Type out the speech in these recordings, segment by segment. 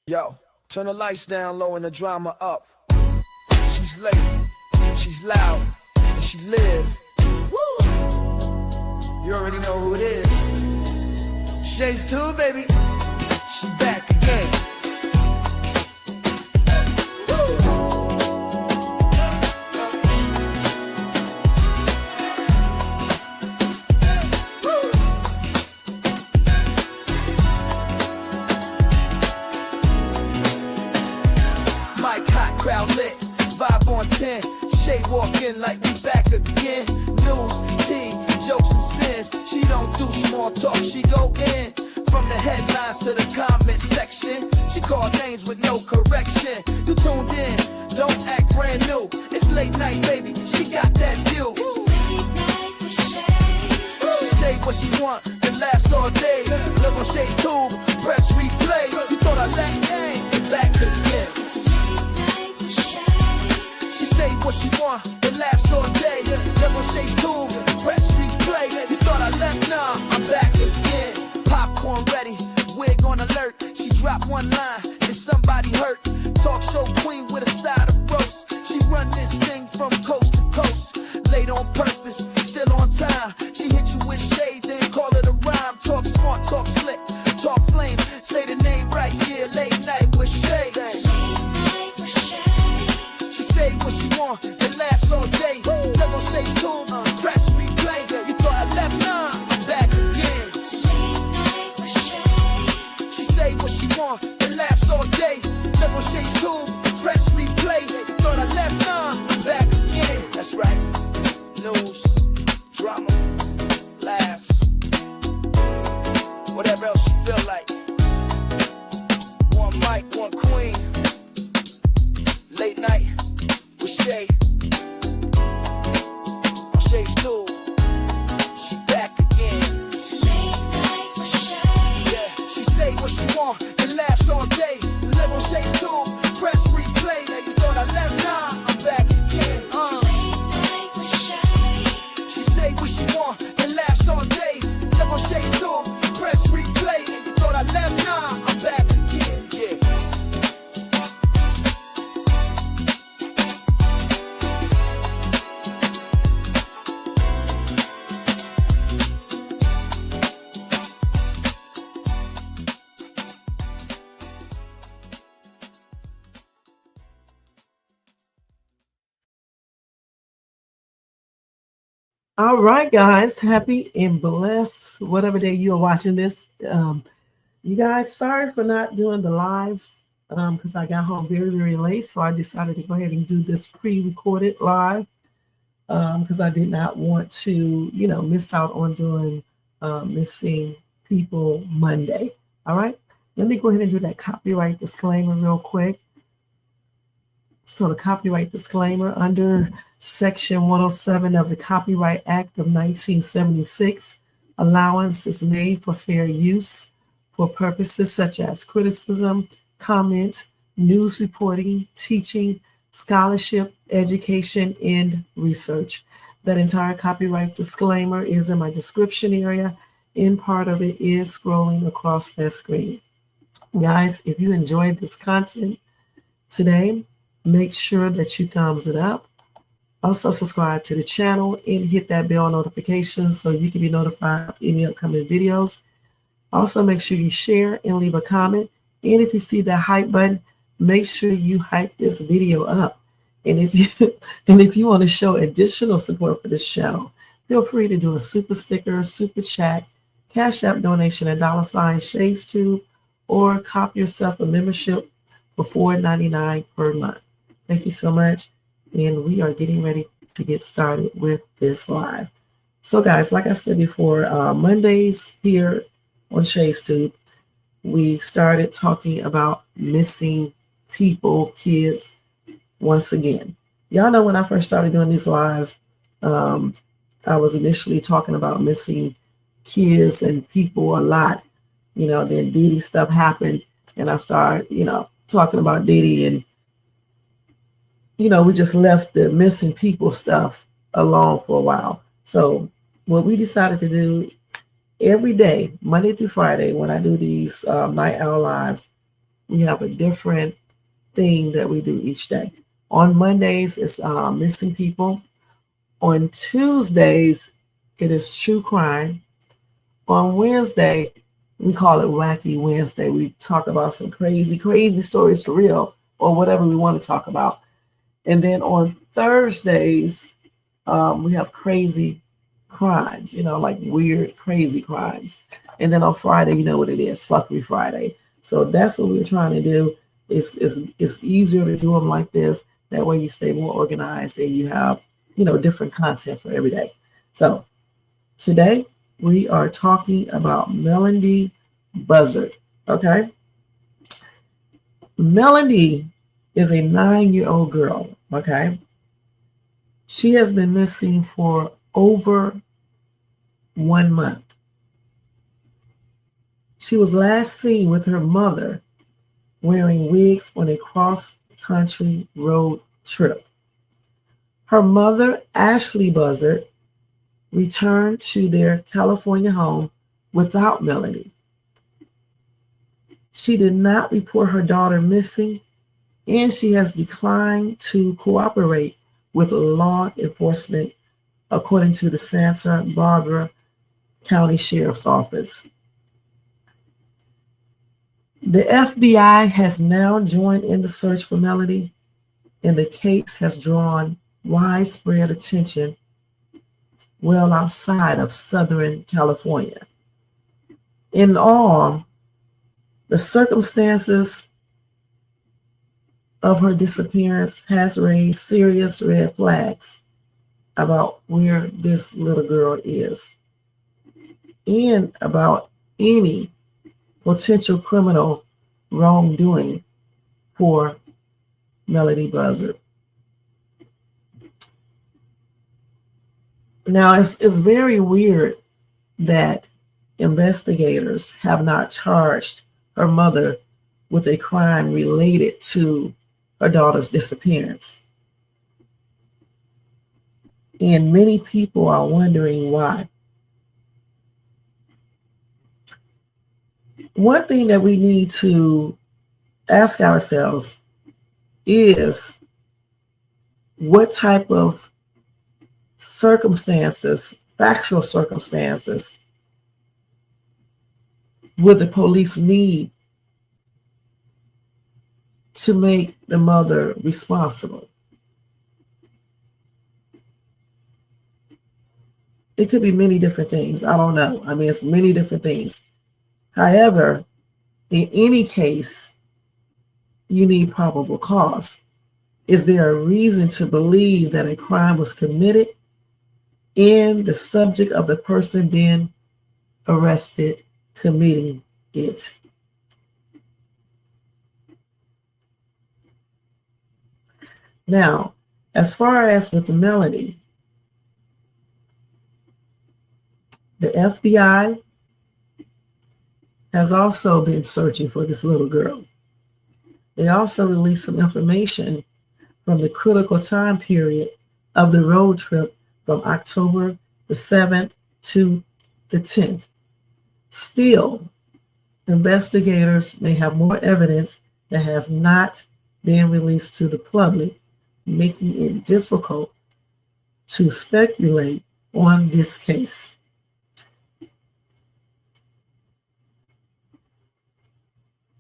Yo, turn the lights down low and the drama up. She's late, she's loud, and she live. Woo! You already know who it is. Shades 2, baby. She back again. Crowd lit, vibe on 10. Shade walk in like we back again. News, tea, jokes and spins. She don't do small talk, she go in. From the headlines to the comment section. She call names with no correction. You tuned in, don't act brand new. It's late night, baby, she got that view. It's late night with Shay. She say what she want and laughs all day. Live on Shay's tube, press replay. You thought I let hang, back again. It's late night with Shay. She say what she want and laughs all day. Live on Shay's tube, press replay. You thought I left, nah, I'm back again. Popcorn ready, wig on alert. She dropped one line, is somebody hurt? Talk show queen with a side of roast. She run this thing from coast to coast. Late on purpose, still on time. She hit you with shade, then call it a rhyme. Talk smart, talk slick, talk flame. Say the name right, yeah, late night with Shay. It's late night with Shay. She say what she want and laughs all day. Live on Shay's tube, press replay. You thought I left, nah, I'm back again. It's late night with Shay. She say what she want and laughs all day. Live on Shay's tube, press replay. You thought I left, nah, I'm back again. That's right. News, drama, laughs, whatever else you feel like. One mic, one queen. Late night with Shay. On Shay's tube, she back again. It's late night with Shay. Yeah, she say what she want and laughs all day. Live on Shay's tube, press replay. You thought I left, nah, I'm back again. It's late night with Shay. She say what she want and laughs all day. Live on Shay's tube, press replay. You thought I left, nah, I'm back again. Yeah. All right, guys, happy and blessed whatever day you are watching this. You guys, sorry for not doing the lives because I got home very, very late. So I decided to go ahead and do this pre-recorded live because I did not want to, miss out on doing Missing People Monday. All right, let me go ahead and do that copyright disclaimer real quick. So the copyright disclaimer under Section 107 of the Copyright Act of 1976, allowance is made for fair use for purposes such as criticism, comment, news reporting, teaching, scholarship, education, and research. That entire copyright disclaimer is in my description area, and part of it is scrolling across that screen. Guys, if you enjoyed this content today, make sure that you thumbs it up. Also subscribe to the channel and hit that bell notification so you can be notified of any upcoming videos. Also make sure you share and leave a comment. And if you see that hype button, make sure you hype this video up. And if you want to show additional support for this channel, feel free to do a super sticker, super chat, Cash App donation at $ShadesTube, or cop yourself a membership for $4.99 per month. Thank you so much. And we are getting ready to get started with this live. So guys, like I said before, Mondays here on ShadesTube, we started talking about missing people, kids, once again. Y'all know when I first started doing these lives, I was initially talking about missing kids and people a lot. Then Diddy stuff happened and I started, talking about Diddy, and we just left the missing people stuff alone for a while. So what we decided to do every day, Monday through Friday, when I do these night owl lives, we have a different thing that we do each day. On Mondays, it's missing people. On Tuesdays, it is true crime. On Wednesday, we call it Wacky Wednesday. We talk about some crazy, crazy stories for real, or whatever we want to talk about. And then on Thursdays, we have crazy crimes, like weird, crazy crimes. And then on Friday, you know what it is, Fuckery Friday. So that's what we're trying to do. It's easier to do them like this. That way you stay more organized and you have, different content for every day. So today we are talking about Melodee Buzzard, okay? Melodee is a 9-year-old girl, okay? She has been missing for over 1 month. She was last seen with her mother wearing wigs on a cross-country road trip. Her mother, Ashley Buzzard, returned to their California home without Melodee. She did not report her daughter missing, and she has declined to cooperate with law enforcement, according to the Santa Barbara County Sheriff's Office. The FBI has now joined in the search for Melodee, and the case has drawn widespread attention well outside of Southern California. In all, the circumstances of her disappearance has raised serious red flags about where this little girl is and about any potential criminal wrongdoing for Melodee Buzzard. Now, it's very weird that investigators have not charged her mother with a crime related to her daughter's disappearance. And many people are wondering why. One thing that we need to ask ourselves is what type of circumstances, factual circumstances, would the police need to make the mother responsible? It could be many different things. I don't know. I mean, it's many different things. However, in any case, you need probable cause. Is there a reason to believe that a crime was committed and the subject of the person being arrested committing it? Now, as far as with the Melodee, the FBI has also been searching for this little girl. They also released some information from the critical time period of the road trip from October the 7th to the 10th. Still, investigators may have more evidence that has not been released to the public, making it difficult to speculate on this case.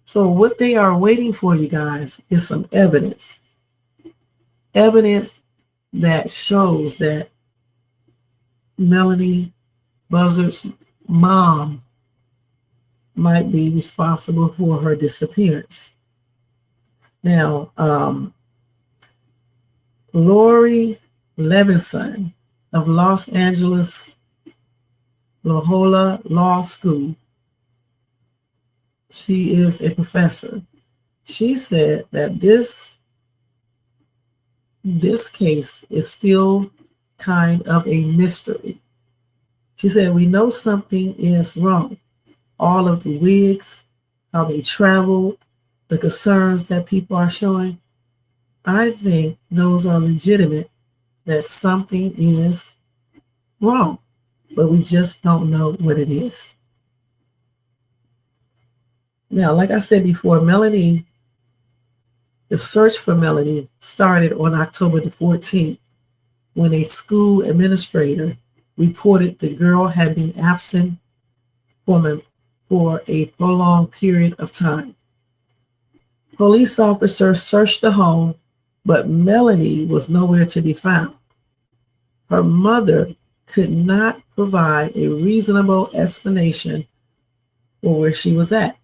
So what they are waiting for, you guys, is some evidence. Evidence that shows that Melodee Buzzard's mom might be responsible for her disappearance. Now, Lori Levinson of Los Angeles Loyola Law School, she is a professor. She said that this case is still kind of a mystery. She said, we know something is wrong. All of the wigs, how they traveled, the concerns that people are showing, I think those are legitimate, that something is wrong, but we just don't know what it is. Now, like I said before, Melodee, the search for Melodee started on October the 14th when a school administrator reported the girl had been absent for a prolonged period of time. Police officers searched the home, but Melodee was nowhere to be found. Her mother could not provide a reasonable explanation for where she was at,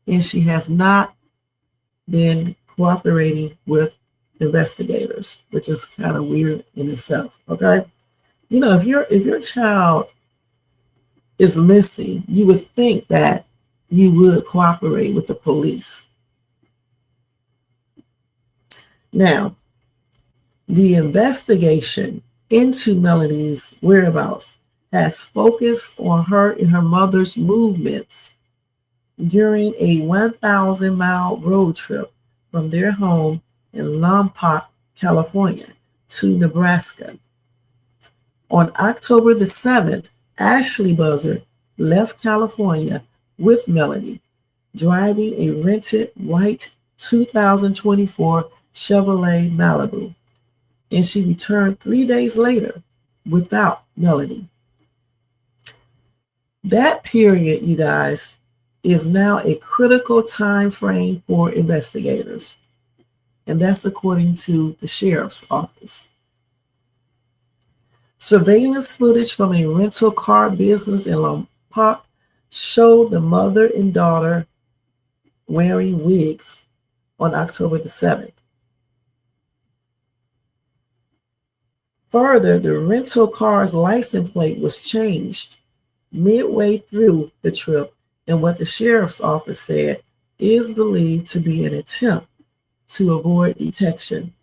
and she has not been cooperating with investigators, which is kind of weird in itself. Okay, you know, if your child is missing, you would think that you would cooperate with the police. Now, the investigation into Melodee's whereabouts has focused on her and her mother's movements during a 1,000-mile road trip from their home in Lompoc, California, to Nebraska. On October the 7th, Ashley Buzzard left California with Melodee, driving a rented white 2024 Chevrolet Malibu, and she returned 3 days later without Melodee. That period, you guys, is now a critical time frame for investigators, and that's according to the sheriff's office. Surveillance footage from a rental car business in Lompoc showed the mother and daughter wearing wigs on October the 7th. Further, the rental car's license plate was changed midway through the trip, and what the sheriff's office said is believed to be an attempt to avoid detection.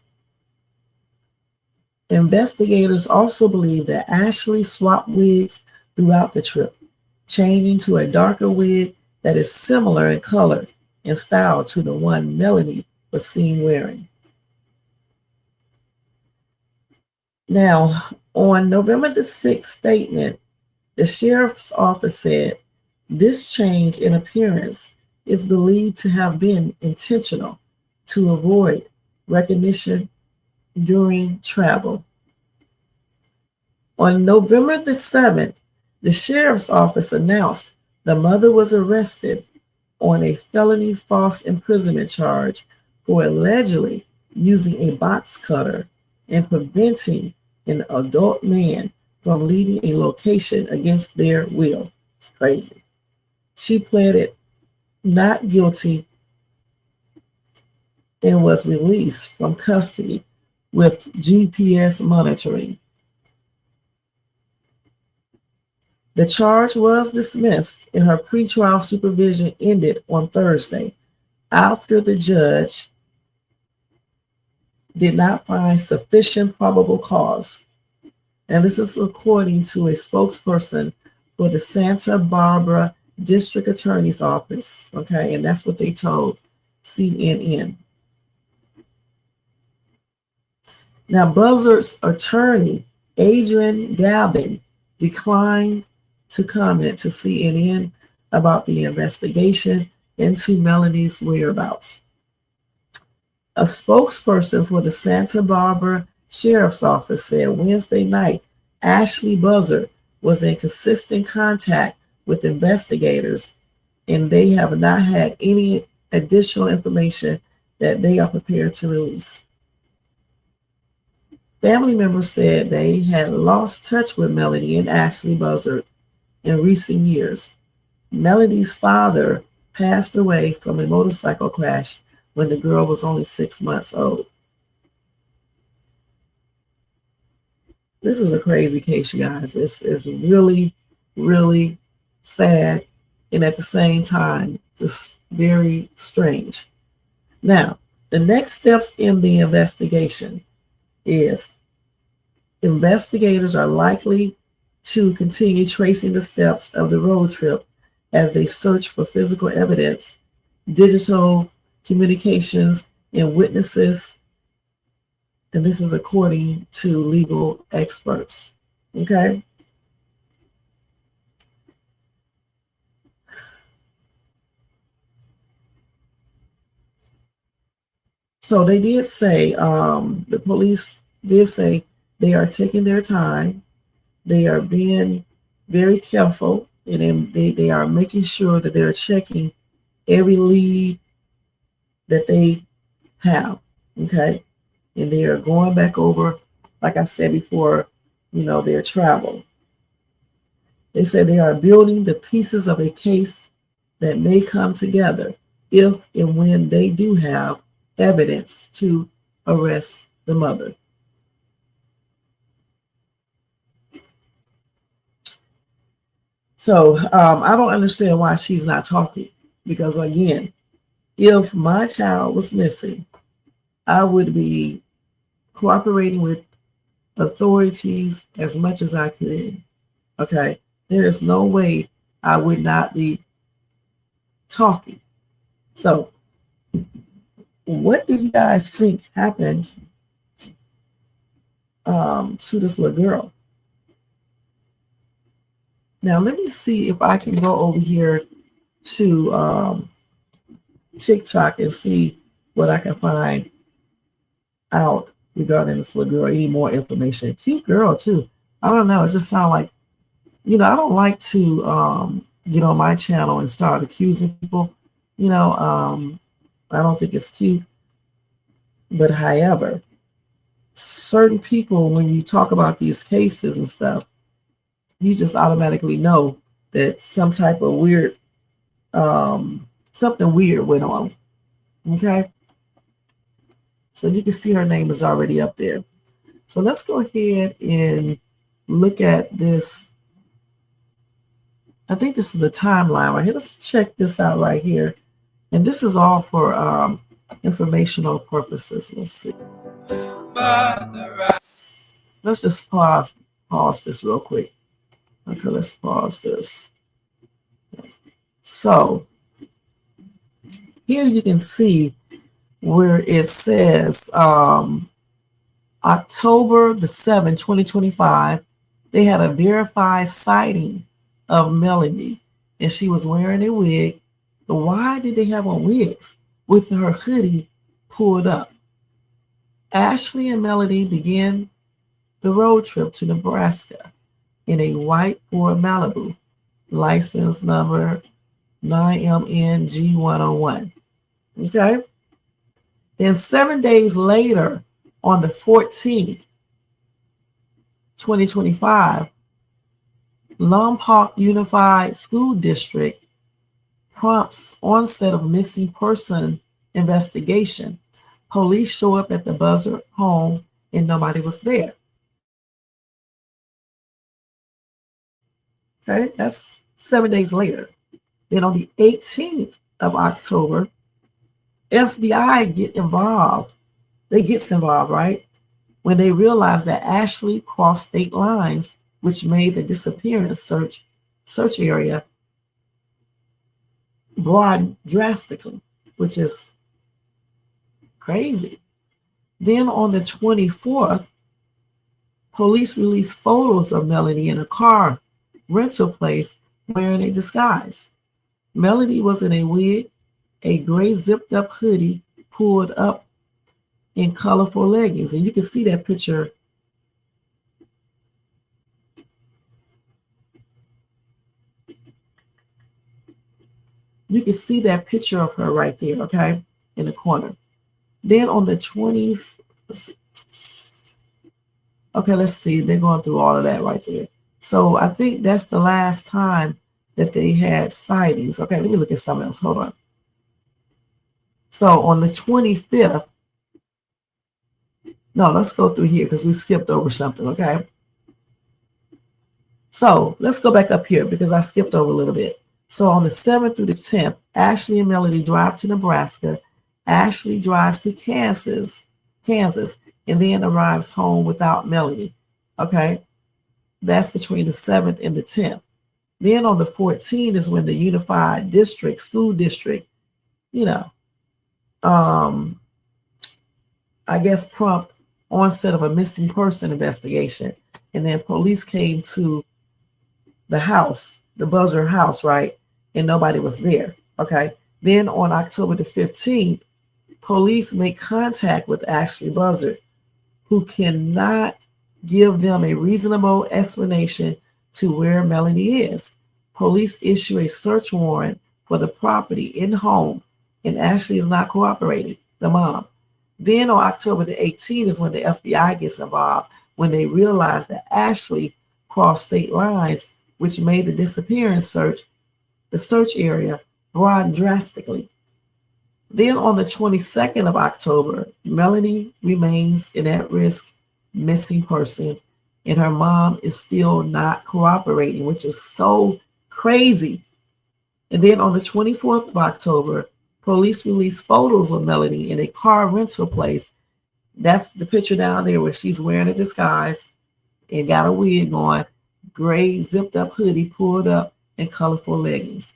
Investigators also believe that Ashley swapped wigs throughout the trip, changing to a darker wig that is similar in color and style to the one Melodee was seen wearing. Now, on November the 6th statement, the sheriff's office said this change in appearance is believed to have been intentional to avoid recognition during travel. On November the 7th, the sheriff's office announced the mother was arrested on a felony false imprisonment charge for allegedly using a box cutter and preventing an adult man from leaving a location against their will. It's crazy. She pleaded not guilty and was released from custody with GPS monitoring. The charge was dismissed and her pretrial supervision ended on Thursday after the judge did not find sufficient probable cause. And this is according to a spokesperson for the Santa Barbara District Attorney's Office. Okay, and that's what they told CNN. Now, Buzzard's attorney, Adrian Gavin, declined to comment to CNN about the investigation into Melodee's whereabouts. A spokesperson for the Santa Barbara Sheriff's Office said Wednesday night Ashley Buzzard was in consistent contact with investigators, and they have not had any additional information that they are prepared to release. Family members said they had lost touch with Melodee and Ashley Buzzard in recent years. Melodee's father passed away from a motorcycle crash when the girl was only 6 months old. This is a crazy case, you guys. This is really, really sad, and at the same time, just very strange. Now, the next steps in the investigation is investigators are likely to continue tracing the steps of the road trip as they search for physical evidence, digital communications, and witnesses. And this is according to legal experts. Okay. So they did say, the police did say they are taking their time. They are being very careful, and then they are making sure that they're checking every lead that they have. Okay. And they are going back over, like I said before, their travel. They said they are building the pieces of a case that may come together if and when they do have evidence to arrest the mother. So I don't understand why she's not talking, because again, if my child was missing, I would be cooperating with authorities as much as I could. Okay, there is no way I would not be talking. So what do you guys think happened to this little girl? Now let me see if I can go over here to TikTok and see what I can find out regarding this little girl. Any more information? Cute girl too. I don't know. It just sounds like, I don't like to get on my channel and start accusing people. I don't think it's cute. But however, certain people, when you talk about these cases and stuff, you just automatically know that some type of weird, something weird went on. Okay. So you can see her name is already up there. So let's go ahead and look at this. I think this is a timeline right here. Let's check this out right here. And this is all for informational purposes. Let's see. Let's just pause this real quick. Okay, let's pause this. So here you can see where it says October the 7th, 2025, they had a verified sighting of Melodee, and she was wearing a wig. But why did they have on wigs with her hoodie pulled up? Ashley and Melodee began the road trip to Nebraska in a white Ford Malibu, license number 9MNG101. Okay. Then 7 days later, on the 14th, 2025, Lompoc Unified School District prompts onset of missing person investigation. Police show up at the Buzzard home and nobody was there. Okay, that's 7 days later. Then on the 18th of October, FBI gets involved, right? When they realized that Ashley crossed state lines, which made the disappearance search area broaden drastically, which is crazy. Then on the 24th, police released photos of Melodee in a car rental place wearing a disguise. Melodee was in a wig, a gray zipped up hoodie pulled up in colorful leggings. And you can see that picture. You can see that picture of her right there, okay, in the corner. Then on the 20th, okay, let's see. They're going through all of that right there. So I think that's the last time that they had sightings. Okay, let me look at something else. Hold on. So on the 25th, no, let's go through here because we skipped over something, okay? So let's go back up here because I skipped over a little bit. So on the 7th through the 10th, Ashley and Melodee drive to Nebraska. Ashley drives to Kansas, and then arrives home without Melodee. Okay, that's between the 7th and the 10th. Then on the 14th is when the Unified District, School District, I guess prompt onset of a missing person investigation. And then police came to the house, the Buzzard house, right? And nobody was there. Okay. Then on October the 15th, police make contact with Ashley Buzzard, who cannot give them a reasonable explanation to where Melodee is. Police issue a search warrant for the property in home, and Ashley is not cooperating, the mom. Then on October the 18th is when the FBI gets involved, when they realize that Ashley crossed state lines, which made the disappearance search, the search area, broaden drastically. Then on the 22nd of October, Melodee remains an at-risk missing person, and her mom is still not cooperating, which is so crazy. And then on the 24th of October, police release photos of Melodee in a car rental place. That's the picture down there where she's wearing a disguise and got a wig on, gray zipped up hoodie pulled up, and colorful leggings.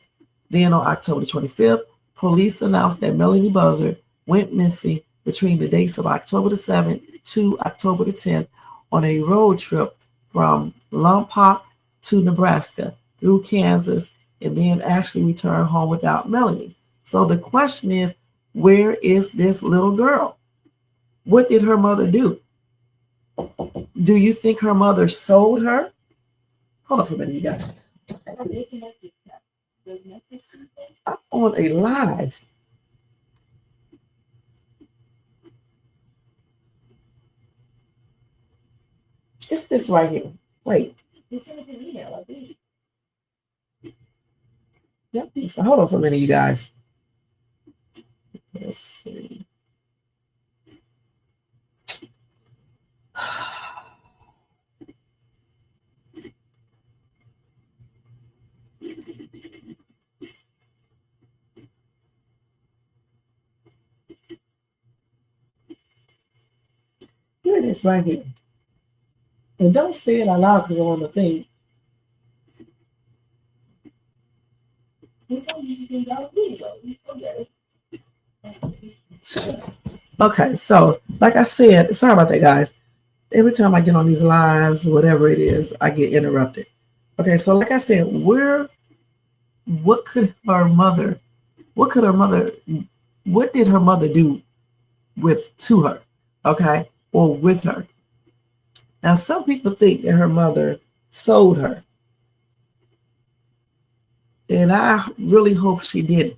Then on October 25th, police announced that Melodee Buzzard went missing between the dates of October the 7th to October the 10th on a road trip from Lompoc to Nebraska through Kansas, and then actually returned home without Melodee. So the question is, where is this little girl? What did her mother do? Do you think her mother sold her? Hold on for a minute, you guys. I'm on a live. It's this right here. Wait. Yep. So hold on for a minute, you guys. Let's see. Here it is right here. And don't say it out loud because I'm on the thing. Okay, so like I said, sorry about that, guys. Every time I get on these lives, whatever it is, I get interrupted. Okay, so like I said, what did her mother do to her? Okay, or with her? Now, some people think that her mother sold her, and I really hope she didn't.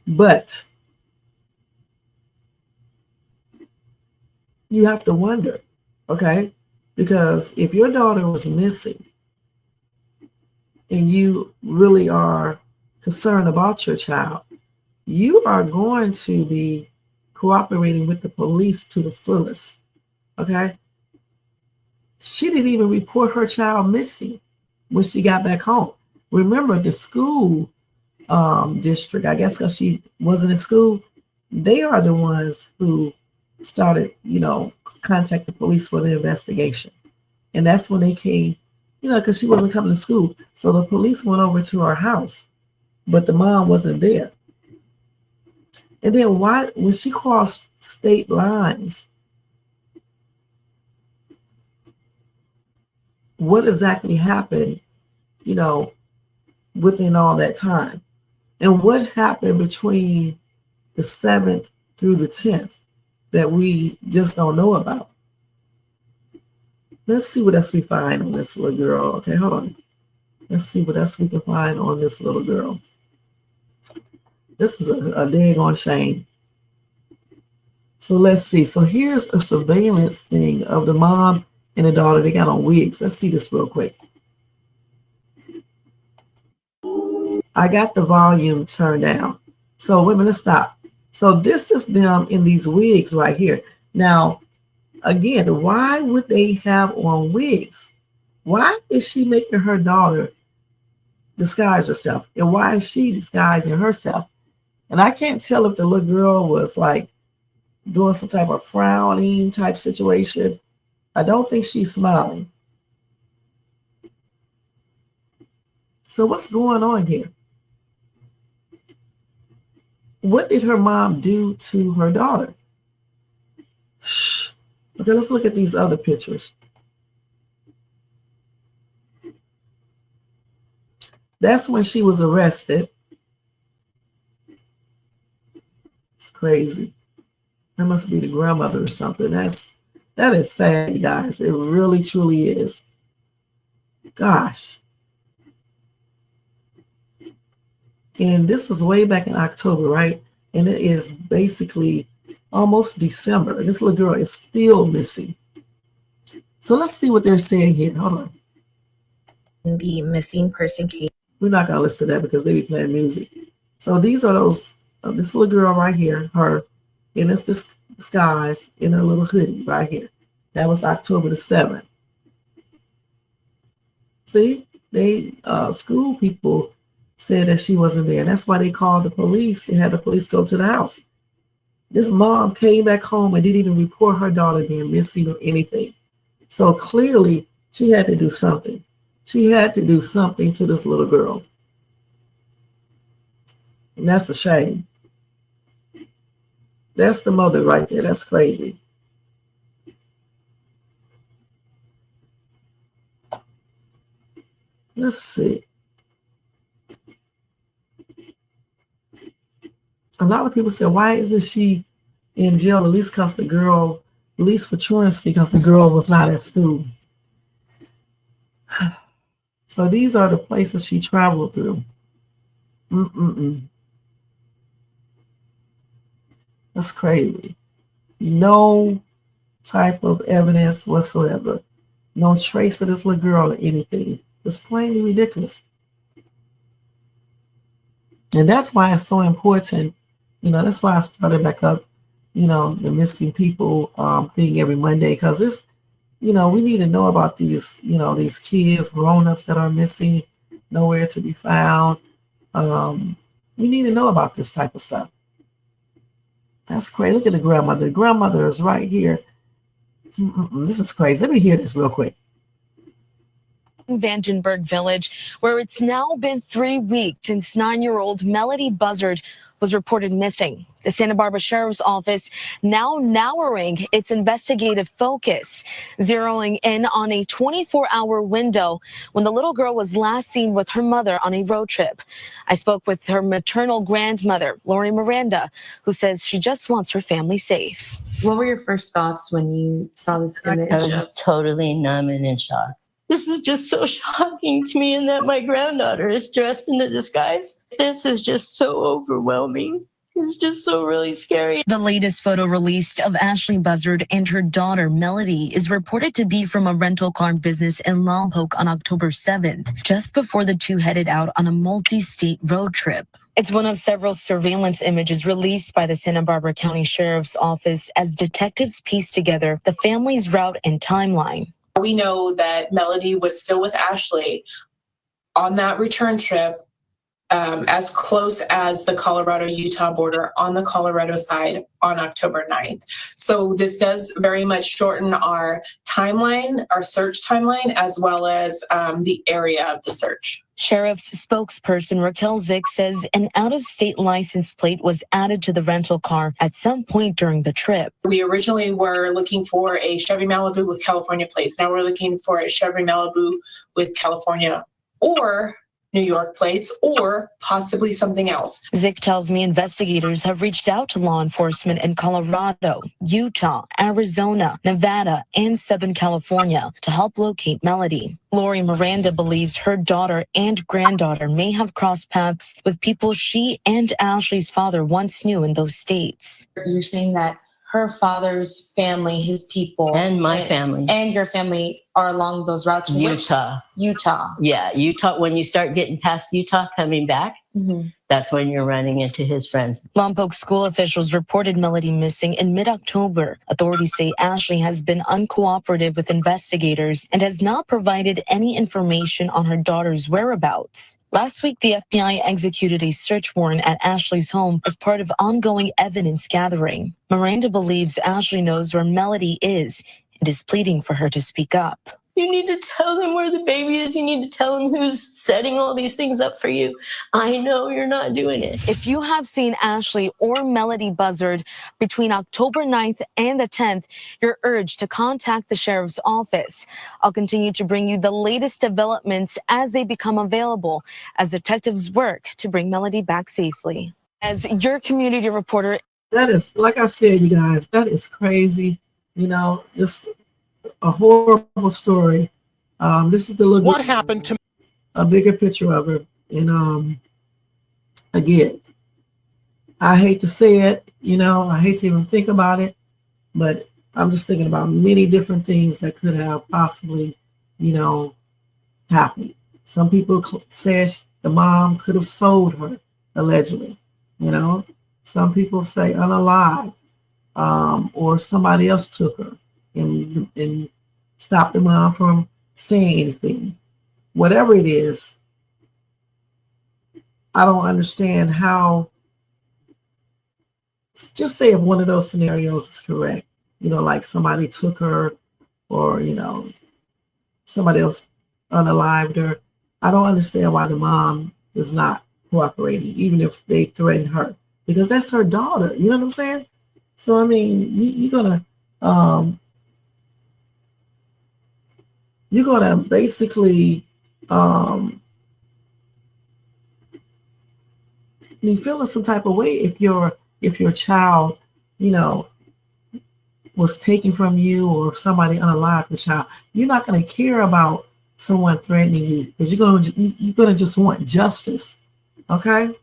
But you have to wonder, okay? Because if your daughter was missing and you really are concerned about your child, you are going to be cooperating with the police to the fullest, okay? She didn't even report her child missing when she got back home. Remember, the school district, I guess because she wasn't in school, they are the ones who started, contact the police for the investigation. And that's when they came, because she wasn't coming to school. So the police went over to her house, but the mom wasn't there. And then when she crossed state lines, what exactly happened, within all that time? And what happened between the 7th through the 10th that we just don't know about? Let's see what else we find on this little girl. Okay, hold on. Let's see what else we can find on this little girl. This is a daggone shame. So let's see. So here's a surveillance thing of the mom and the daughter. They got on wigs. Let's see this real quick. I got the volume turned down. So wait a minute, stop. So this is them in these wigs right here. Now, again, why would they have on wigs? Why is she making her daughter disguise herself? And why is she disguising herself? And I can't tell if the little girl was like doing some type of frowning type situation. I don't think she's smiling. So what's going on here? What did her mom do to her daughter? Shh. Okay, let's look at these other pictures. That's when she was arrested. It's crazy. That must be the grandmother or something. That is sad, you guys. It really truly is. Gosh. And this was way back in October, right? And it is basically almost December. This little girl is still missing. So let's see what they're saying here. Hold on. The missing person case. We're not gonna listen to that because they be playing music. So these are those. This little girl right here, her, and it's this disguise in her little hoodie right here. That was October the 7th. See, they school people said that she wasn't there. That's why they called the police. They had the police go to the house. This mom came back home and didn't even report her daughter being missing or anything. So clearly, she had to do something. She had to do something to this little girl. And that's a shame. That's the mother right there. That's crazy. Let's see. A lot of people say, why isn't she in jail? At least because the girl, at least for truancy, because the girl was not at school. So these are the places she traveled through. That's crazy. No type of evidence whatsoever. No trace of this little girl or anything. It's plainly ridiculous. And that's why it's so important. You know, that's why I started back up, you know, the missing people thing every Monday, because it's, you know, we need to know about these, you know, these kids, grown-ups that are missing, nowhere to be found. We need to know about this type of stuff. That's crazy. Look at the grandmother. The grandmother is right here. This is crazy. Let me hear this real quick. Vandenberg Village, where it's now been 3 weeks since 9-year-old Melodee Buzzard was reported missing. The Santa Barbara Sheriff's Office now narrowing its investigative focus, zeroing in on a 24-hour window when the little girl was last seen with her mother on a road trip. I spoke with her maternal grandmother, Lori Miranda, who says she just wants her family safe. What were your first thoughts when you saw this image? I was totally numb and in shock. This is just so shocking to me, and that my granddaughter is dressed in a disguise. This is just so overwhelming. It's just so really scary. The latest photo released of Ashley Buzzard and her daughter, Melodee, is reported to be from a rental car business in Lompoc on October 7th, just before the two headed out on a multi-state road trip. It's one of several surveillance images released by the Santa Barbara County Sheriff's Office as detectives piece together the family's route and timeline. We know that Melodee was still with Ashley on that return trip, as close as the Colorado-Utah border on the Colorado side on October 9th. So this does very much shorten our timeline, our search timeline, as well as the area of the search. Sheriff's spokesperson Raquel Zick says an out-of-state license plate was added to the rental car at some point during the trip. We originally were looking for a Chevy Malibu with California plates. Now we're looking for a Chevy Malibu with California or New York plates, or possibly something else. Zick tells me investigators have reached out to law enforcement in Colorado, Utah, Arizona, Nevada, and Southern California to help locate Melodee. Lori Miranda believes her daughter and granddaughter may have crossed paths with people she and Ashley's father once knew in those states. You're saying that her father's family, his people, And my family. and your family are along those routes. Utah. Utah. Yeah, Utah. When you start getting past Utah coming back, that's when you're running into his friends. Lompoc school officials reported Melodee missing in mid-October. Authorities say Ashley has been uncooperative with investigators and has not provided any information on her daughter's whereabouts. Last week, the FBI executed a search warrant at Ashley's home as part of ongoing evidence gathering. Miranda believes Ashley knows where Melodee is and is pleading for her to speak up. You need to tell them where the baby is. You need to tell them who's setting all these things up for you. I know you're not doing it. If you have seen Ashley or Melodee Buzzard between October 9th and the 10th, you're urged to contact the Sheriff's Office. I'll continue to bring you the latest developments as they become available as detectives work to bring Melodee back safely. As your community reporter, That is, like I said, you guys, that is crazy. You know, just a horrible story. This is the little What happened to a bigger picture of her. And again, I hate to say it, you know, I hate to even think about it, but I'm just thinking about many different things that could have possibly, you know, happened. Some people say the mom could have sold her, allegedly, you know. Some people say unalive, or somebody else took her and stopped the mom from saying anything. Whatever it is, I don't understand how. Just say if one of those scenarios is correct, you know, like somebody took her, or you know, somebody else unalived her. I don't understand why the mom is not cooperating, even if they threaten her, because that's her daughter. You know what I'm saying? So I mean, you're gonna basically be feeling some type of way if your child, you know, was taken from you, or if somebody unalived your child. You're not gonna care about someone threatening you, because you're gonna just want justice. Okay?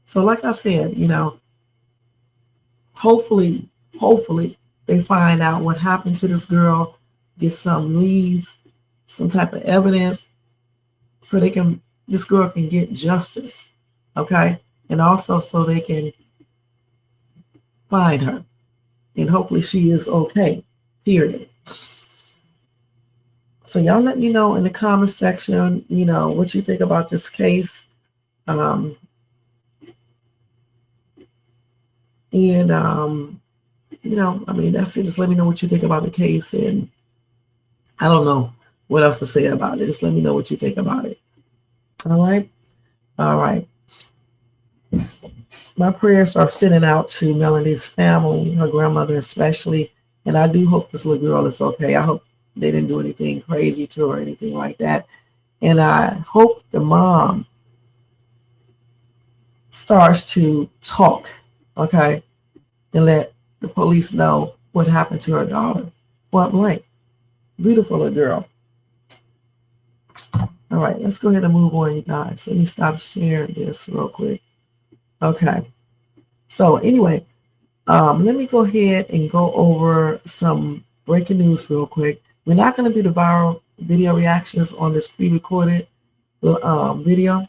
So like I said, you know, hopefully they find out what happened to this girl, get some leads, some type of evidence, so this girl can get justice. Okay? And also so they can find her, and hopefully she is okay, period. So y'all let me know in the comment section, you know, what you think about this case. And you know, I mean, that's it. Just let me know what you think about the case, and I don't know what else to say about it. Just let me know what you think about it. All right. All right. My prayers are extending out to Melodee's family, her grandmother especially, and I do hope this little girl is okay. I hope they didn't do anything crazy to her or anything like that. And I hope the mom starts to talk, okay, and let the police know what happened to her daughter. Point blank. Beautiful little girl. All right, let's go ahead and move on, you guys. Let me stop sharing this real quick. Okay. So anyway, let me go ahead and go over some breaking news real quick. We're not going to do the viral video reactions on this pre-recorded video,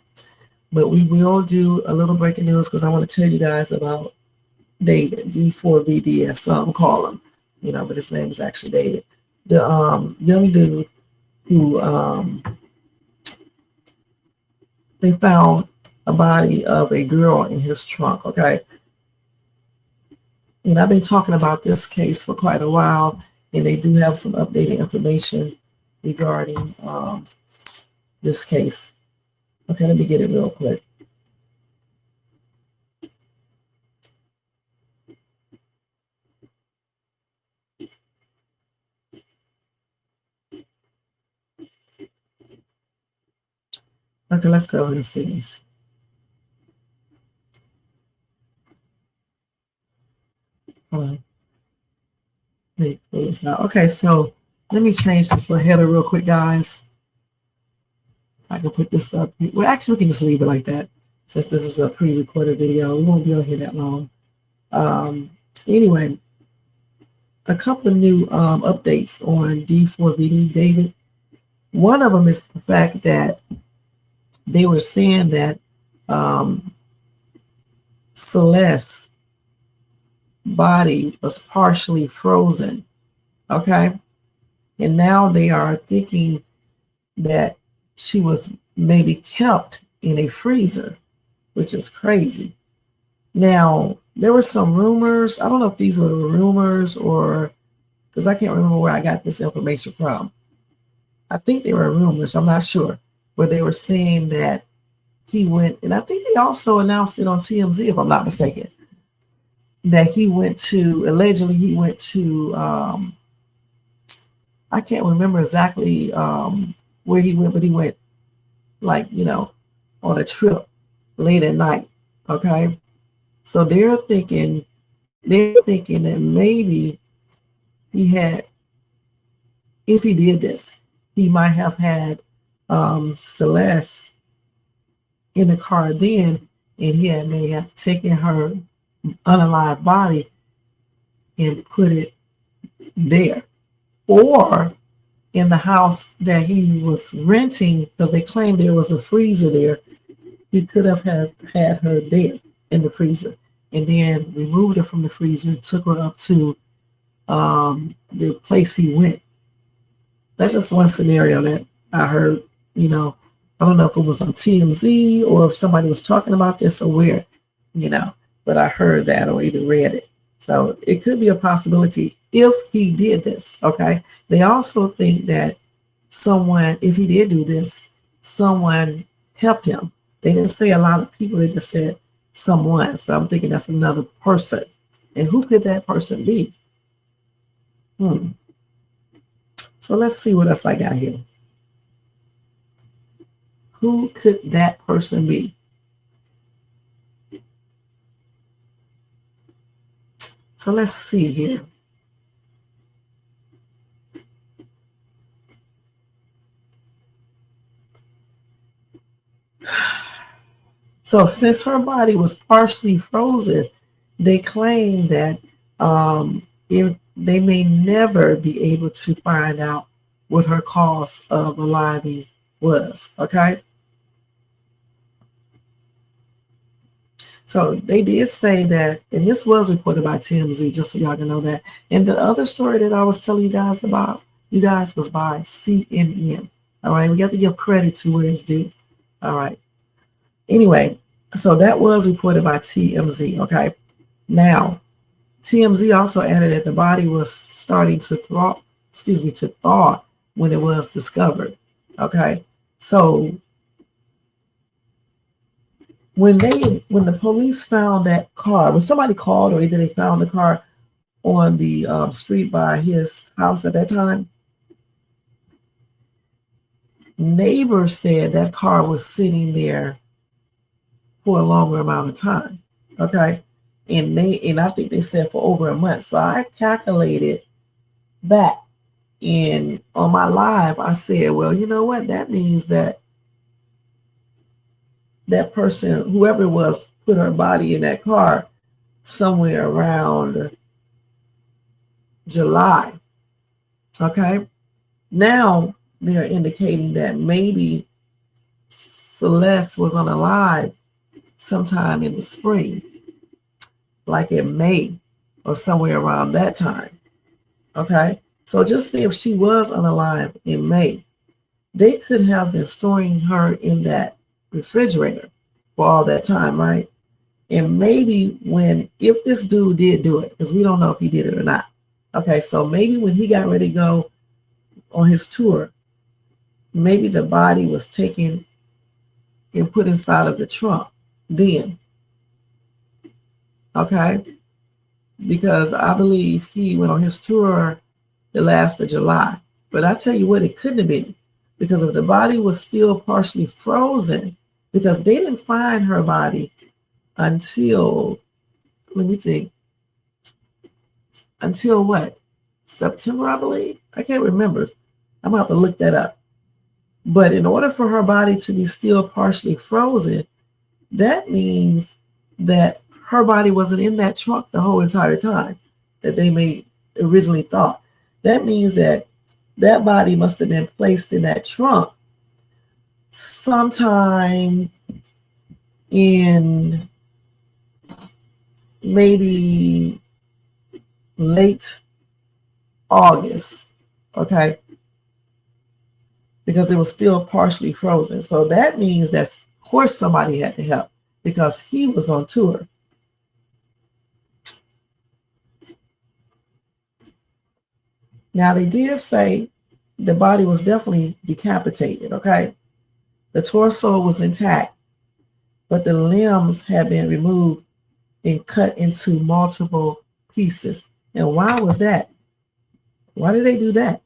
but we will do a little breaking news because I want to tell you guys about David, D4VD, as some call him, you know, but his name is actually David. The young dude who they found a body of a girl in his trunk, okay? And I've been talking about this case for quite a while, and they do have some updated information regarding this case. Okay, let me get it real quick. Okay, let's go over and see this. Hold on. Let me pull this out. Okay, so let me change this for header real quick, guys. I can put this up. Well, actually, we can just leave it like that, since this is a pre-recorded video. We won't be on here that long. Anyway, a couple of new updates on D4VD, David. One of them is the fact that they were saying that Celeste's body was partially frozen, okay? And now they are thinking that she was maybe kept in a freezer, which is crazy. Now, there were some rumors. I don't know if these were rumors or, because I can't remember where I got this information from. I think they were rumors, I'm not sure, where they were saying that he went, and I think they also announced it on TMZ, if I'm not mistaken, that he went to, allegedly he went to, I can't remember exactly where he went, but he went, like, you know, on a trip late at night, okay? So they're thinking they're thinking that maybe he had, if he did this, he might have had Celeste in the car then, and may have taken her unalive body and put it there, or in the house that he was renting, because they claimed there was a freezer there. He could have had her there in the freezer, and then removed her from the freezer and took her up to the place he went. That's just one scenario that I heard. I don't know if it was on TMZ or if somebody was talking about this or where, but I heard that or either read it. So it could be a possibility if he did this. Okay. They also think that someone, if he did do this, someone helped him. They didn't say a lot of people, they just said someone. So I'm thinking that's another person. And who could that person be? So let's see what else I got here. Who could that person be? So let's see here. So since her body was partially frozen, they claim that they may never be able to find out what her cause of aliving was. Okay. So they did say that, and this was reported by TMZ, just so y'all can know that. And the other story that I was telling you guys about, was by CNN. All right, we got to give credit to where it's due. All right. Anyway, so that was reported by TMZ. Okay. Now, TMZ also added that the body was starting to thaw when it was discovered. Okay. So when the police found that car, when somebody called or either they found the car on the street by his house at that time, neighbors said that car was sitting there for a longer amount of time. Okay. And I think they said for over a month. So I calculated back, and on my live, I said, well, you know what? That means that person, whoever it was, put her body in that car somewhere around July. Okay. Now they're indicating that maybe Celeste was unalive sometime in the spring, like in May or somewhere around that time. Okay. So just say if she was unalive in May, they could have been storing her in that refrigerator for all that time, right? And maybe if this dude did do it, because we don't know if he did it or not. Okay, so maybe when he got ready to go on his tour, maybe the body was taken and put inside of the trunk then. Okay, because I believe he went on his tour the last of July. But I tell you what, it couldn't have been, because if the body was still partially frozen, because they didn't find her body until, let me think, until what? September, I believe. I can't remember. I'm gonna have to look that up. But in order for her body to be still partially frozen, that means that her body wasn't in that trunk the whole entire time that they may originally thought. That means that body must have been placed in that trunk sometime in maybe late August, okay? Because it was still partially frozen. So that means that, of course, somebody had to help because he was on tour. Now, they did say the body was definitely decapitated, okay? The torso was intact, but the limbs had been removed and cut into multiple pieces. And why was that? Why did they do that?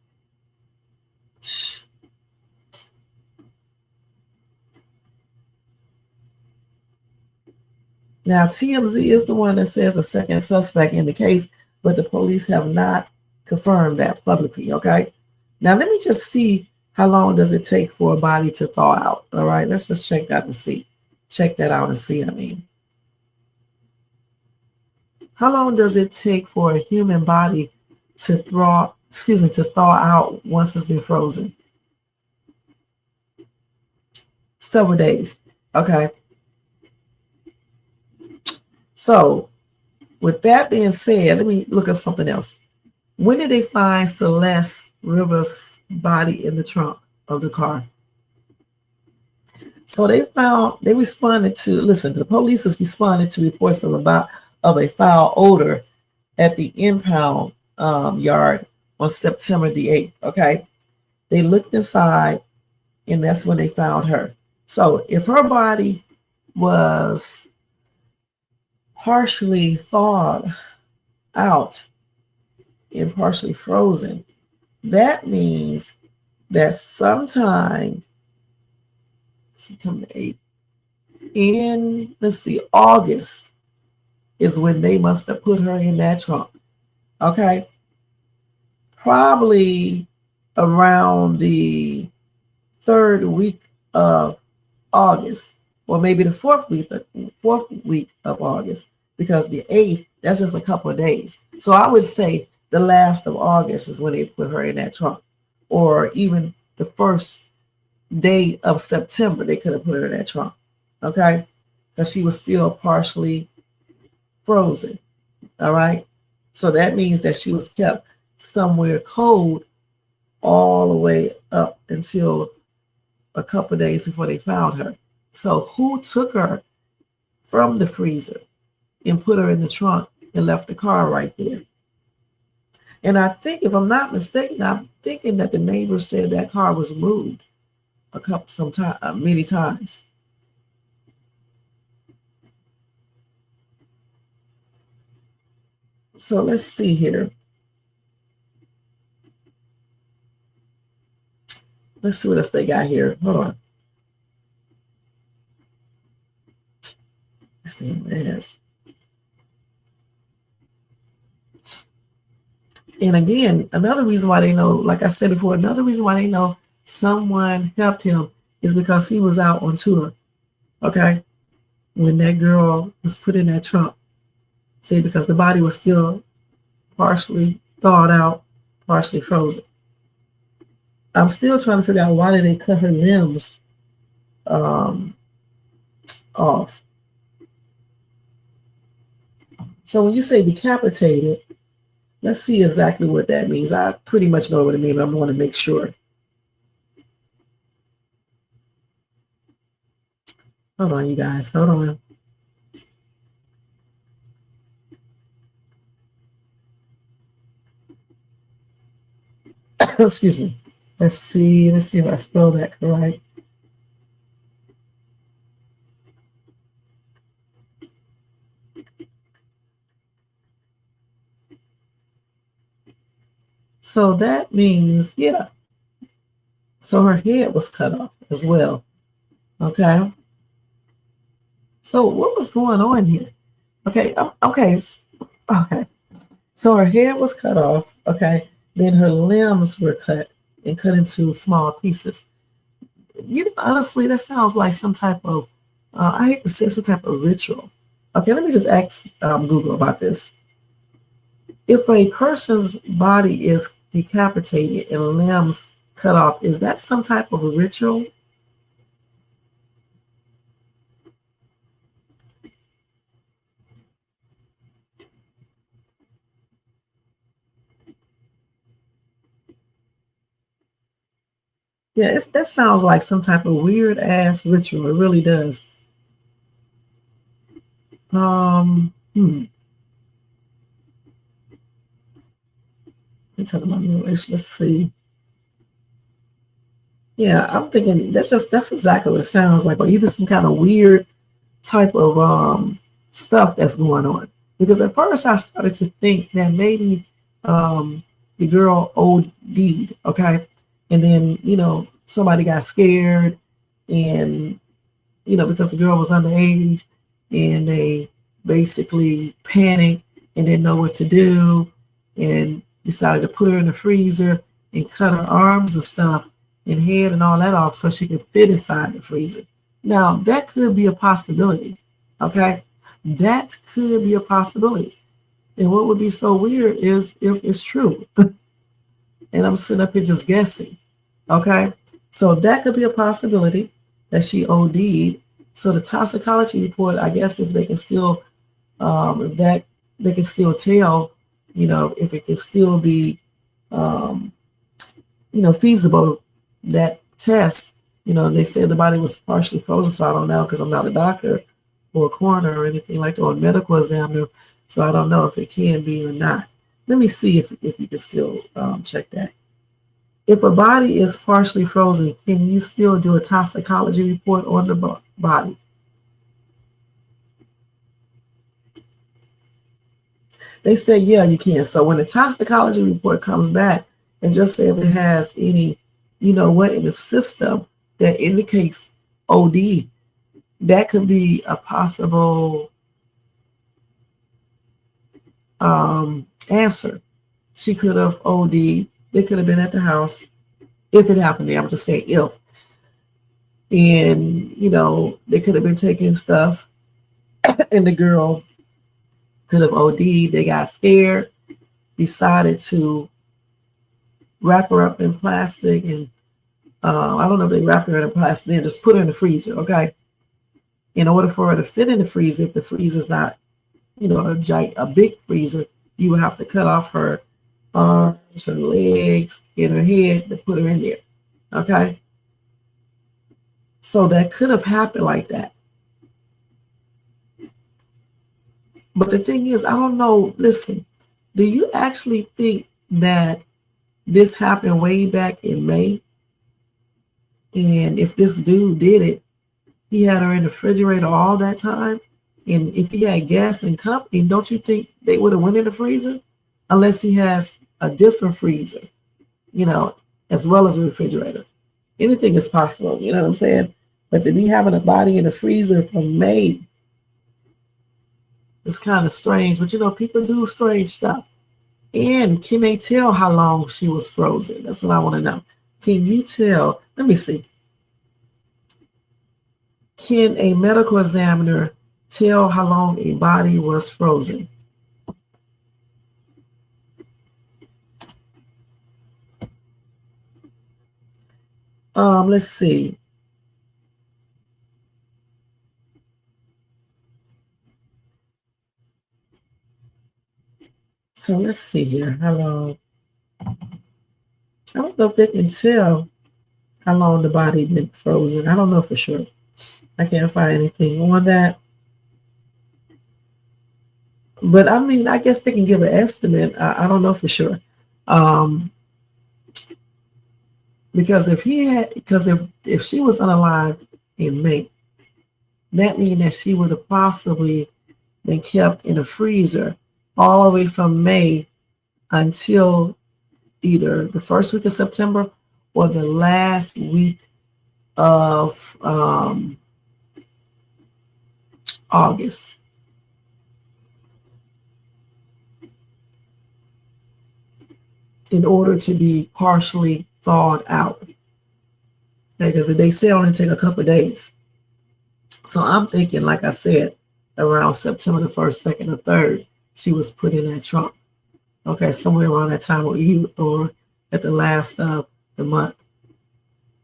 Shh. Now, TMZ is the one that says a second suspect in the case, but the police have not confirmed that publicly, okay? Now, let me just see how long does it take for a body to thaw out, all right? Let's just check that and see. Check that out and see, I mean. How long does it take for a human body to thaw out once it's been frozen? Several days, okay? So, with that being said, let me look up something else. When did they find Celeste Rivas' body in the trunk of the car? So the police has responded to reports of a foul odor at the impound yard on September the 8th, okay? They looked inside, and that's when they found her. So if her body was partially thawed out and partially frozen, that means that sometime September 8th in, August is when they must have put her in that trunk, okay? Probably around the 3rd week of August, or maybe the fourth week of August, because the 8th, that's just a couple of days. So I would say the last of August is when they put her in that trunk, or even the first day of September, they could have put her in that trunk, okay? Because she was still partially frozen, all right? So that means that she was kept somewhere cold all the way up until a couple of days before they found her. So who took her from the freezer and put her in the trunk and left the car right there? And I think, if I'm not mistaken, I'm thinking that the neighbor said that car was moved many times. So let's see here. Let's see what else they got here. Hold on. This thing is. And again, another reason why they know, like I said before, another reason why they know someone helped him is because he was out on tour, okay? When that girl was put in that trunk. See, because the body was still partially thawed out, partially frozen. I'm still trying to figure out, why did they cut her limbs off? So when you say decapitated, let's see exactly what that means. I pretty much know what it means, but I want to make sure. Hold on, you guys. Hold on. Excuse me. Let's see if I spell that correct. So that means, yeah. So her head was cut off as well. Okay. So what was going on here? Okay. Okay. So her head was cut off. Okay. Then her limbs were cut and cut into small pieces. You know, honestly, that sounds like some type of, I hate to say, some type of ritual. Okay, let me just ask Google about this. If a person's body is decapitated and limbs cut off, is that some type of a ritual? Yeah, that sounds like some type of weird ass ritual. It really does. Let's talk about mutilation. Let's see. Yeah, I'm thinking that's exactly what it sounds like, or either some kind of weird type of stuff that's going on. Because at first I started to think that maybe the girl OD'd, okay? And then, you know, somebody got scared and, you know, because the girl was underage and they basically panicked and didn't know what to do and decided to put her in the freezer and cut her arms and stuff and head and all that off so she could fit inside the freezer. Now, that could be a possibility, okay? That could be a possibility. And what would be so weird is if it's true. And I'm sitting up here just guessing, okay? So that could be a possibility that she OD'd. So the toxicology report, I guess if they can still, they can still tell, you know, if it can still be, you know, feasible, that test, you know, they said the body was partially frozen, so I don't know because I'm not a doctor or a coroner or anything like that, or a medical examiner, so I don't know if it can be or not. Let me see if you can still check that. If a body is partially frozen, can you still do a toxicology report on the body? They say, yeah, you can. So when the toxicology report comes back, and just say if it has any, you know what, in the system that indicates OD, that could be a possible answer. She could have OD'd. They could have been at the house if it happened there. I'm just saying if. And, you know, they could have been taking stuff and the girl could have OD'd. They got scared, decided to wrap her up in plastic. And I don't know if they wrapped her in plastic and just put her in the freezer, okay? In order for her to fit in the freezer, if the freezer is not, you know, a big freezer, you would have to cut off her arms, her legs, and her head to put her in there, okay? So that could have happened like that. But the thing is, I don't know, listen, do you actually think that this happened way back in May? And if this dude did it, he had her in the refrigerator all that time. And if he had gas and company, don't you think they would have went in the freezer? Unless he has a different freezer, you know, as well as a refrigerator. Anything is possible, you know what I'm saying? But to be having a body in the freezer from May, it's kind of strange. But, you know, people do strange stuff. And can they tell how long she was frozen? That's what I want to know. Can you tell? Let me see. Can a medical examiner tell how long a body was frozen? Let's see. So let's see here. How long? I don't know if they can tell how long the body been frozen. I don't know for sure. I can't find anything on that. But I mean, I guess they can give an estimate. I don't know for sure. Because if she was unalive in May, that means that she would have possibly been kept in a freezer all the way from May until either the first week of September or the last week of August. In order to be partially thawed out. Because they say only take a couple of days. So I'm thinking, like I said, around September the 1st, 2nd, or 3rd, she was put in that trunk. Okay, somewhere around that time or at the last of the month.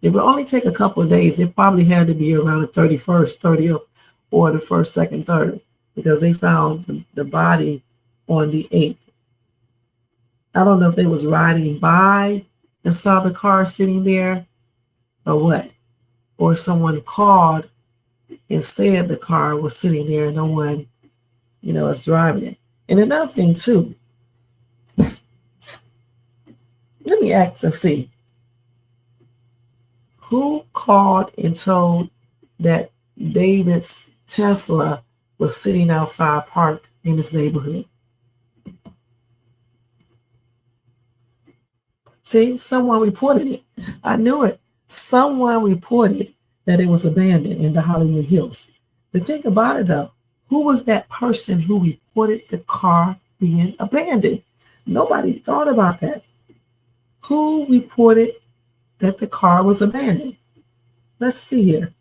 It would only take a couple of days. It probably had to be around the 31st, 30th, or the 1st, 2nd, 3rd, because they found the body on the 8th. I don't know if they was riding by and saw the car sitting there or what, or someone called and said the car was sitting there and no one, you know, is driving it. And another thing too, let me ask and see, who called and told that David's Tesla was sitting outside parked in his neighborhood? See, someone reported it. I knew it. Someone reported that it was abandoned in the Hollywood Hills. The thing about it though, Who was that person who reported the car being abandoned? Nobody thought about that. Who reported that the car was abandoned? Let's see here.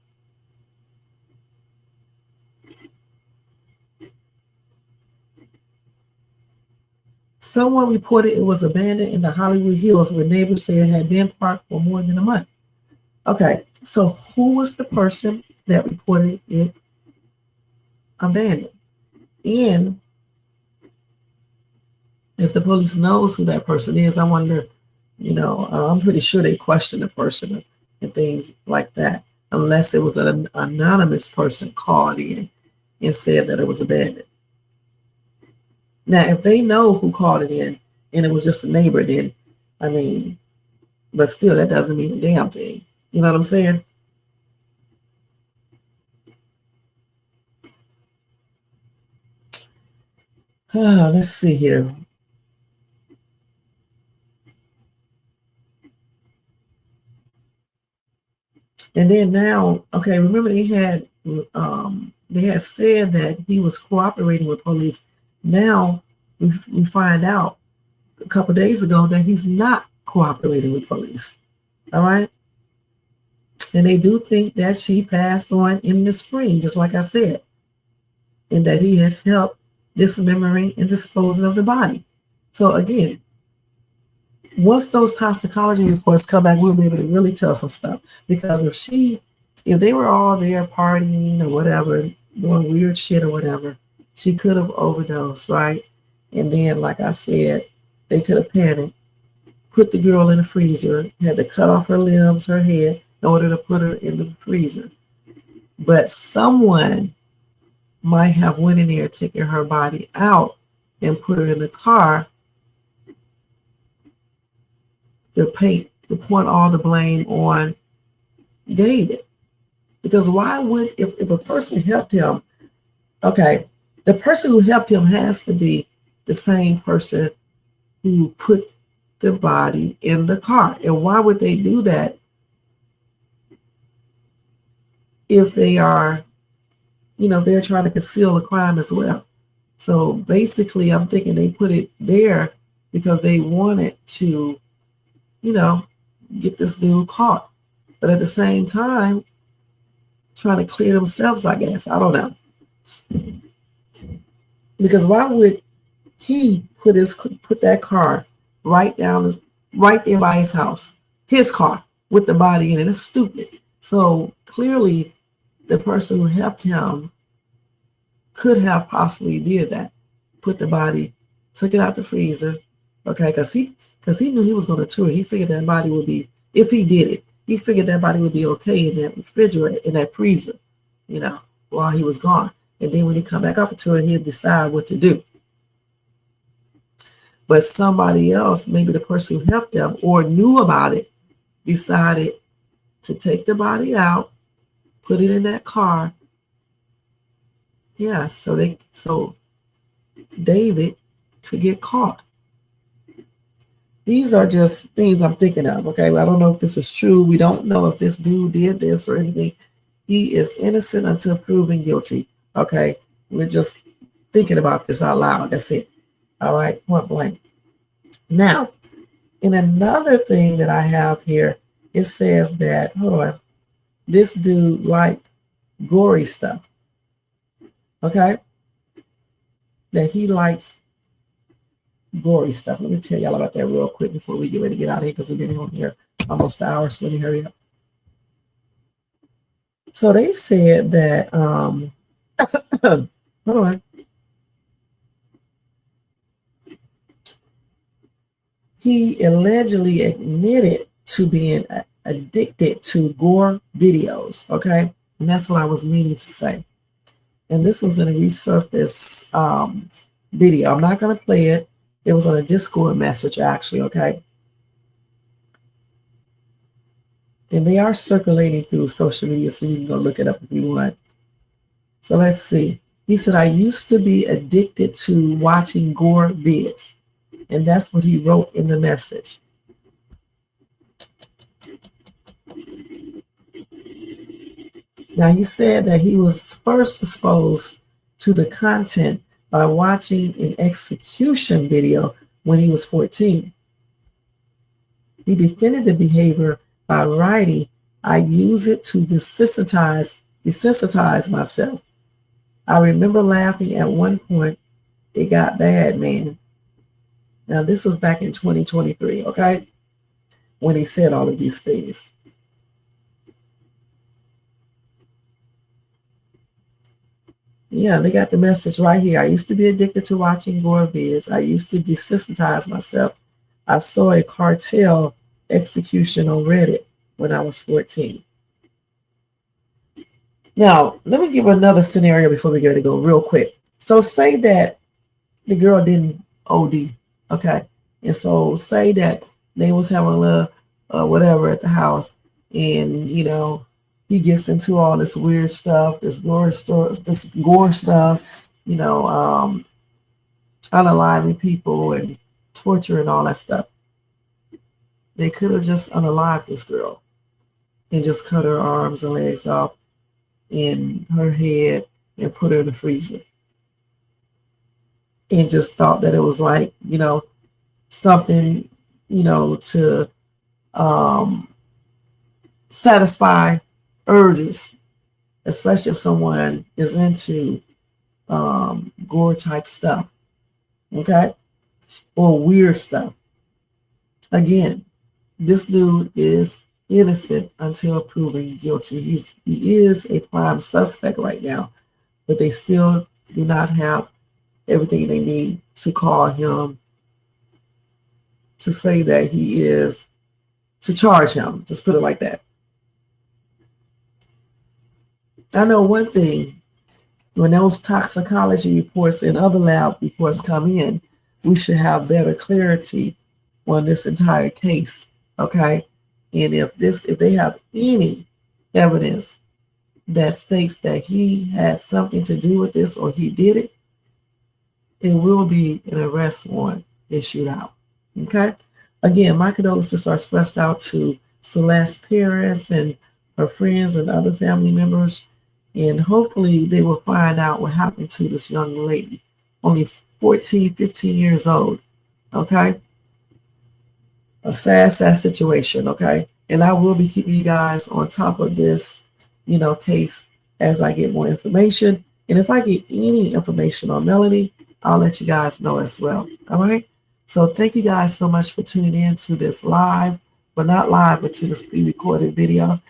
Someone reported it was abandoned in the Hollywood Hills where neighbors said it had been parked for more than a month. Okay, so who was the person that reported it abandoned? And if the police knows who that person is, I wonder, I'm pretty sure they question the person and things like that, unless it was an anonymous person called in and said that it was abandoned. Now, if they know who called it in and it was just a neighbor, then, but still, that doesn't mean a damn thing. You know what I'm saying? Let's see here. And then now, okay, remember they had said that he was cooperating with police. Now we find out a couple days ago that he's not cooperating with police. All right. And they do think that she passed on in the spring, just like I said, and that he had helped dismembering and disposing of the body. So again, once those toxicology reports come back, we'll be able to really tell some stuff. Because if they were all there partying or whatever, doing weird shit or whatever, she could have overdosed, right? And then, like I said, they could have panicked, put the girl in the freezer, had to cut off her limbs, her head, in order to put her in the freezer. But someone might have went in there, taken her body out and put her in the car to point all the blame on David. Because why would, if a person helped him, okay, the person who helped him has to be the same person who put the body in the car. And why would they do that if they are, they're trying to conceal a crime as well? So basically, I'm thinking they put it there because they wanted to, get this dude caught. But at the same time, trying to clear themselves, I guess. I don't know. Because why would he put that car right there by his house, his car with the body in it? It's stupid. So clearly, the person who helped him could have possibly did that, put the body, took it out the freezer, okay, because he knew he was going to tour. He figured that body would be, if he did it, he figured that body would be okay in that refrigerator, in that freezer, while he was gone. And then when he come back off the tour, he'll decide what to do. But somebody else, maybe the person who helped them or knew about it, decided to take the body out, put it in that car. Yeah, so David could get caught. These are just things I'm thinking of, okay? I don't know if this is true. We don't know if this dude did this or anything. He is innocent until proven guilty, okay? We're just thinking about this out loud. That's it. All right, point blank. Now, in another thing that I have here, it says that, hold on, this dude liked gory stuff, okay? That he likes gory stuff. Let me tell y'all about that real quick before we get ready to get out of here, because we've been on here almost an hour, so let me hurry up. So they said that, hold on. He allegedly admitted to being addicted to gore videos, okay? And that's what I was meaning to say. And this was in a resurfaced video. I'm not going to play it. It was on a Discord message, actually, okay? And they are circulating through social media, so you can go look it up if you want. So let's see. He said, I used to be addicted to watching gore vids. And that's what he wrote in the message. Now, he said that he was first exposed to the content by watching an execution video when he was 14. He defended the behavior by writing, "I use it to desensitize myself. I remember laughing at one point. It got bad, man." Now, this was back in 2023, okay? When he said all of these things. Yeah, they got the message right here. "I used to be addicted to watching gore vids. I used to desensitize myself. I saw a cartel execution on Reddit when I was 14. Now, let me give another scenario before we get to go real quick. So say that the girl didn't OD, okay? And so say that they was having a little whatever at the house, and, you know, he gets into all this weird stuff, this gore stuff, you know, unaliving people and torture and all that stuff. They could have just unalived this girl and just cut her arms and legs off and her head and put her in the freezer. And just thought that it was like, you know, something, you know, to satisfy urges, especially if someone is into gore type stuff, okay? Or weird stuff. Again, this dude is innocent until proven guilty. He is a prime suspect right now, but they still do not have everything they need to call him, to say that he is, to charge him. Just put it like that. I know one thing, when those toxicology reports and other lab reports come in, we should have better clarity on this entire case, okay? And if they have any evidence that states that he had something to do with this or he did it, it will be an arrest warrant issued out, okay? Again, my condolences are expressed out to Celeste's parents and her friends and other family members, and hopefully they will find out what happened to this young lady, only 14, 15 years old, okay? A sad situation, okay? And I will be keeping you guys on top of this, you know, case as I get more information. And if I get any information on Melodee, I'll let you guys know as well, all right? So thank you guys so much for tuning in to this live, but not live, but to this pre-recorded video.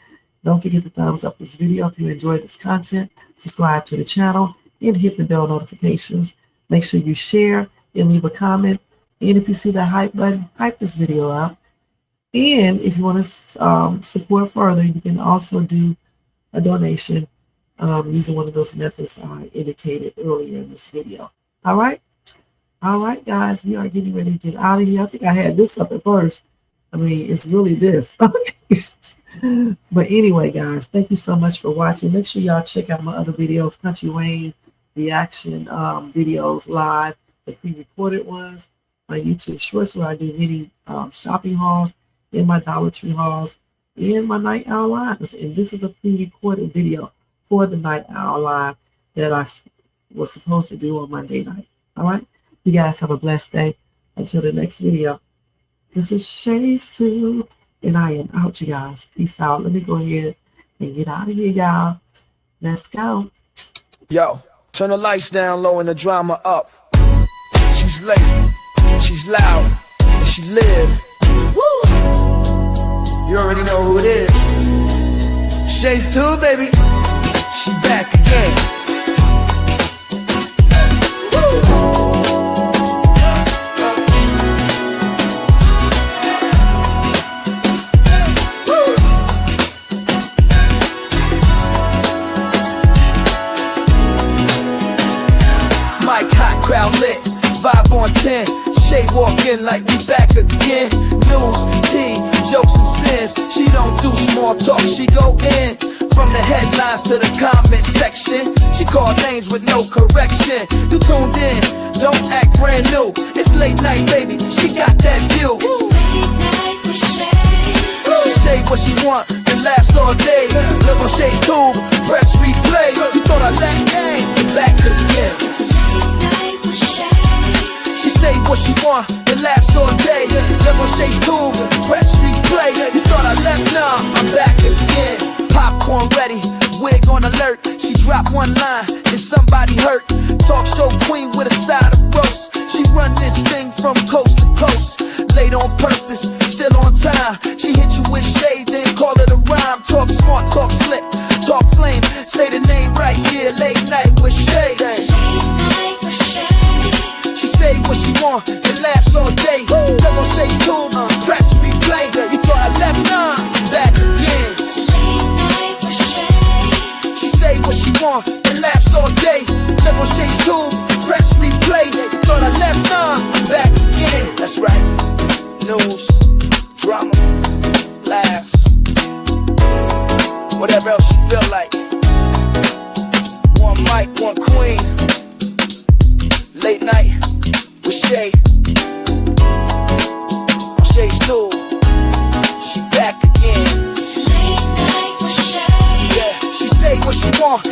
Don't forget to thumbs up this video if you enjoyed this content, subscribe to the channel, and hit the bell notifications. Make sure you share and leave a comment. And if you see that hype button, hype this video up. And if you want to support further, you can also do a donation using one of those methods I indicated earlier in this video. All right? All right, guys, we are getting ready to get out of here. I think I had this up at first. I mean, it's really this. But anyway, guys, thank you so much for watching. Make sure y'all check out my other videos, Country Wayne reaction videos live, the pre-recorded ones, my YouTube shorts where I do many shopping hauls, and my Dollar Tree hauls, and my Night Owl Lives. And this is a pre-recorded video for the Night Owl Live that I was supposed to do on Monday night. All right? You guys have a blessed day. Until the next video. This is Shay's Tube, and I am out, you guys. Peace out. Let me go ahead and get out of here, y'all. Let's go. Yo, turn the lights down low and the drama up. She's late, she's loud, and she live. Woo! You already know who it is. Shay's Tube, baby. She back again. Crowd lit, vibe on 10. Shay walk in like we back again. News, tea, jokes and spins. She don't do small talk, she go in. From the headlines to the comment section, she call names with no correction. You tuned in, don't act brand new. It's late night, baby, she got that view. Late night with Shay. She say what she want and laughs all day. Live on Shay's Tube, press replay. You thought I lacked game, back again. It's a late night with Shay. She say what she want, and laughs all day. Live on Shay's tube, press replay. You thought I left, nah, I'm back again. Popcorn ready, wig on alert. She dropped one line, is somebody hurt? Talk show queen with a side of roast. She run this thing from coast to coast. Late on purpose, still on time. She hit you with shade, then call it a rhyme. Talk smart, talk slick, talk flame. Say the name right here, late night with Shay. It's a late night with Shay. She say what she want and laughs all day. Live on Shay's tube, press replay. You thought I left, nah, I'm back again. It's a late night with Shay. She say what she want and laughs all day. Live on Shay's tube, press replay. You thought I left, nah, I'm back again. That's right. News, drama, laughs, whatever else you feel like. One mic, one queen. Late night with Shay. On Shay's tube, she back again. It's a late night with Shay. Yeah, she say what she want